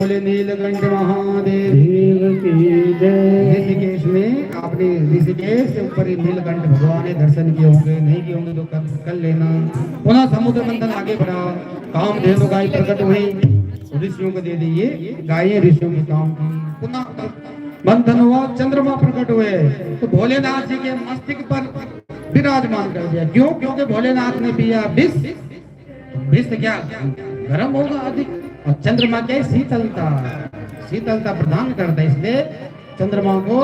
बोले नीलकंठ महादेव की जय। ऋषिकेश में आपने ऋषिकेश से ऊपर ही नीलकंठ भगवान ने दर्शन किए होंगे, नहीं किए होंगे तो कर लेना। पुनः समुद्र मंथन आगे बढ़ा, कामधेनु गाय प्रकट हुई, ऋषियों को दे दी, ये गायें ऋषियों के काम की। पुनः मंथन हुआ, चंद्रमा प्रकट हुए तो भोलेनाथ जी के मस्तक पर विराजमान कर दिया। क्यों? क्योंकि भोलेनाथ ने पिया विष, विष क्या गर्म होगा अधिक, और चंद्रमा के शीतलता प्रदान करता है, इसलिए चंद्रमा को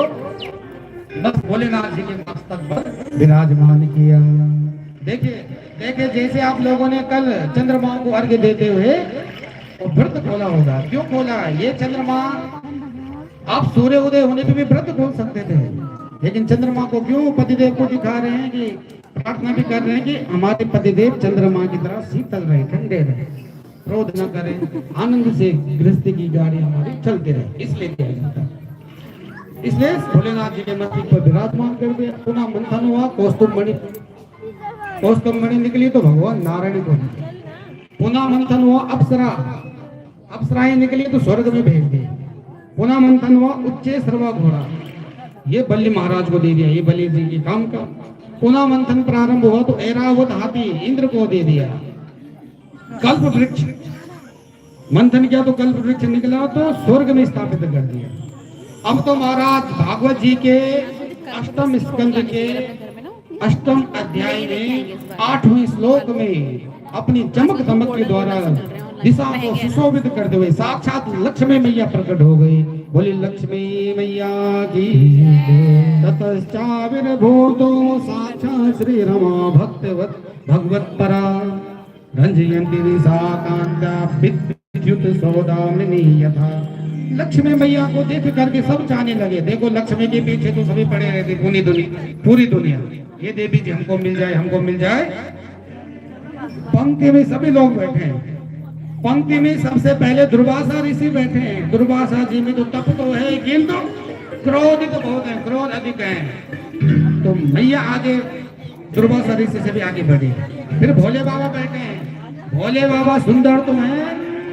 बस भोलेनाथ जी के मस्तक पर विराजमान किया। देखिए जैसे आप लोगों ने कल चंद्रमा को अर्घ्य देते हुए और व्रत खोला होगा। क्यों खोला? ये चंद्रमा, आप सूर्य उदय होने पे भी व्रत खोल सकते थे, लेकिन चंद्रमा को क्यों पतिदेव को दिखा रहे हैं, कि प्रार्थना भी कर रहे हैं कि हमारे पतिदेव चंद्रमा की तरह शीतल रहे, ठंडे रहे, क्रोध न करें, आनंद से गृहस्थी की गाड़ी हमारी चलती रहे, इसलिए किया जाता है। इसलिए भोलेनाथ जी के मस्तक पर विराजमान कर दिया। पुनः मंथन हुआ, कौस्तुभ मणि निकली तो भगवान नारायण को निकली। पुनः मंथन हुआ, अप्सराएं निकली तो स्वर्ग में भेज दी। पुनः मंथन हुआ, उच्चे सर्वा घोड़ा, ये बलि महाराज को दे दिया, ये बलि जी के काम का। पुनः मंथन प्रारंभ हुआ तो ऐरावत हाथी इंद्र को दे दिया। कल्प वृक्ष मंथन किया तो कल्प वृक्ष निकला तो स्वर्ग में स्थापित कर दिया। अब तो महाराज भागवत जी के अष्टम स्कंद के अष्टम अध्याय में 8वें श्लोक में अपनी चमक दमक के द्वारा दिशा को सुशोभित करते हुए साक्षात लक्ष्मी मैया प्रकट हो गई। बोली लक्ष्मी मैया की। ततश्चाविर्भूतो साक्षात् श्री रमा भगवत परा रंजयन्ती निशाकांता विद्युत सौदामिनी यथा। लक्ष्मी मैया को देख करके सब जाने लगे। देखो लक्ष्मी के पीछे तो सभी पड़े रहते, पूरी दुनिया, ये देवी जी हमको मिल जाए, हमको मिल जाए। पंक्ति में सभी लोग बैठे हैं। पंक्ति में सबसे पहले दुर्वासा ऋषि बैठे हैं। दुर्वासा जी में तो तप तो है, किंतु क्रोधित बहुत है, क्रोध अधिक है। तो मैया आगे दुर्वासा ऋषि से भी आगे बढ़ी। फिर भोले बाबा बैठे हैं। भोले बाबा सुंदर तो हैं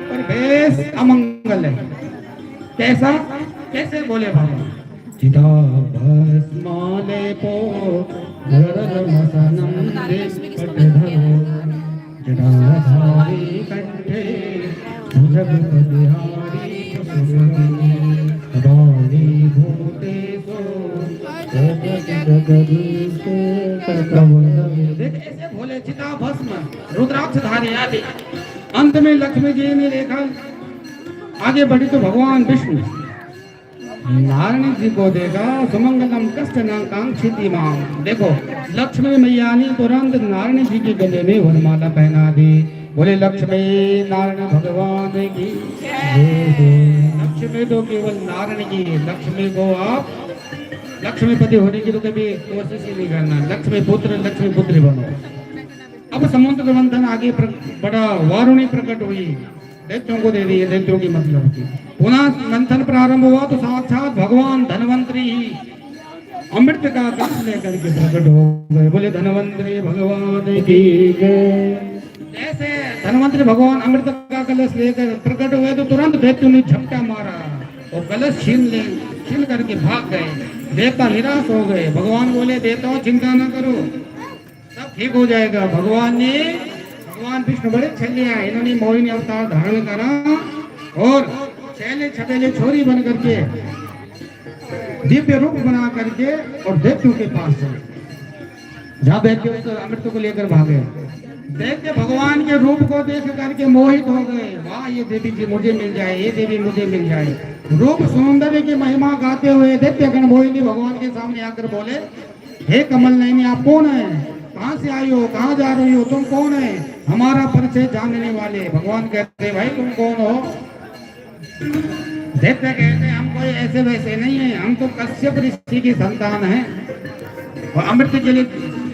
पर बेस अमंगल है। कैसे भोले बाबा? चिता भस्माले पो गरमसनम देशपटधरो जटाधारी कंठे भुजगपतिहारी सुरभि भूतेषु जगदीशे तत्त्वं। ऐसे भोले चिता भस्म रुद्राक्षधारी आदि। अंत में लक्ष्मी जी ने देखा आगे बढ़ी तो भगवान विष्णु नारायण जी को देखा। सुमंगलम कष्ट न कांक्षिति मां। देखो लक्ष्मी मैया ने तुरंत नारायण जी के गले में वरमाला पहना दी। बोले लक्ष्मी नारायण भगवान की। लक्ष्मी तो केवल नारायण की। लक्ष्मी को आप लक्ष्मीपति होने की तो कभी कोशिश ही नहीं करना। लक्ष्मी पुत्री बनो। अब समुद्र मंथन आगे बड़ा वारुणी प्रकट हुई, दैत्यों को दे दी। दैत्यों की मतलब की। पुनः मंथन प्रारंभ हुआ तो साक्षात भगवान धनवंतरी ही अमृत का कलश लेकर के प्रकट हो गए। बोले धनवंतरी भगवान की जय। जैसे धनवंतरी भगवान अमृत का कलश लेकर प्रकट हुए तो तुरंत दैत्यों ने झपटा मारा और कलश छीन करके भाग गए। देवता निराश हो गए। भगवान बोले देवताओं चिंता न करो, सब ठीक हो जाएगा। भगवान विष्णु बड़े छल्ले आए। इन्होंने मोहिनी अवतार धारण करा और छैले छपेले छोरी बन करके दिव्य रूप बना करके और दैत्यों के पास चले। जहाँ दैत्य अमृत को लेकर भागे, दैत्य भगवान के रूप को देख करके मोहित हो गए। वाह, ये देवी जी मुझे मिल जाए, ये देवी मुझे मिल जाए। रूप सौंदर्य की महिमा गाते हुए दैत्य गण मोहिनी भगवान के सामने आकर बोले, हे कमल नयनी, आप कौन है? कहाँ से आई हो? कहाँ जा रही हो? तुम कौन है? हमारा परिचय जानने वाले। भगवान कहते भाई तुम कौन हो? दैत्य कहते हम कोई ऐसे वैसे नहीं है, हम तो कश्यप ऋषि की संतान हैं और अमृत के लिए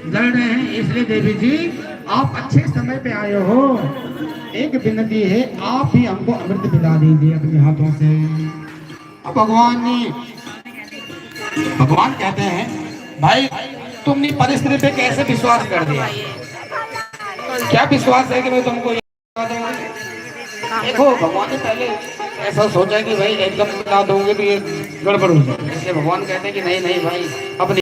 लड़ रहे हैं। इसलिए देवी जी आप अच्छे समय पे आए हो। एक विनती है, आप ही हमको अमृत पिला दीजिए अपने हाथों से। अब भगवान कहते हैं भाई तुमने परिस्थिति पे कैसे विश्वास कर दिया? क्या विश्वास है कि मैं तुमको देखो भगवान ने पहले ऐसा सोचा कि भाई एकदम बता दोगे तो ये गड़बड़ हो जाए, इसलिए भगवान कहते हैं कि नहीं नहीं भाई अपने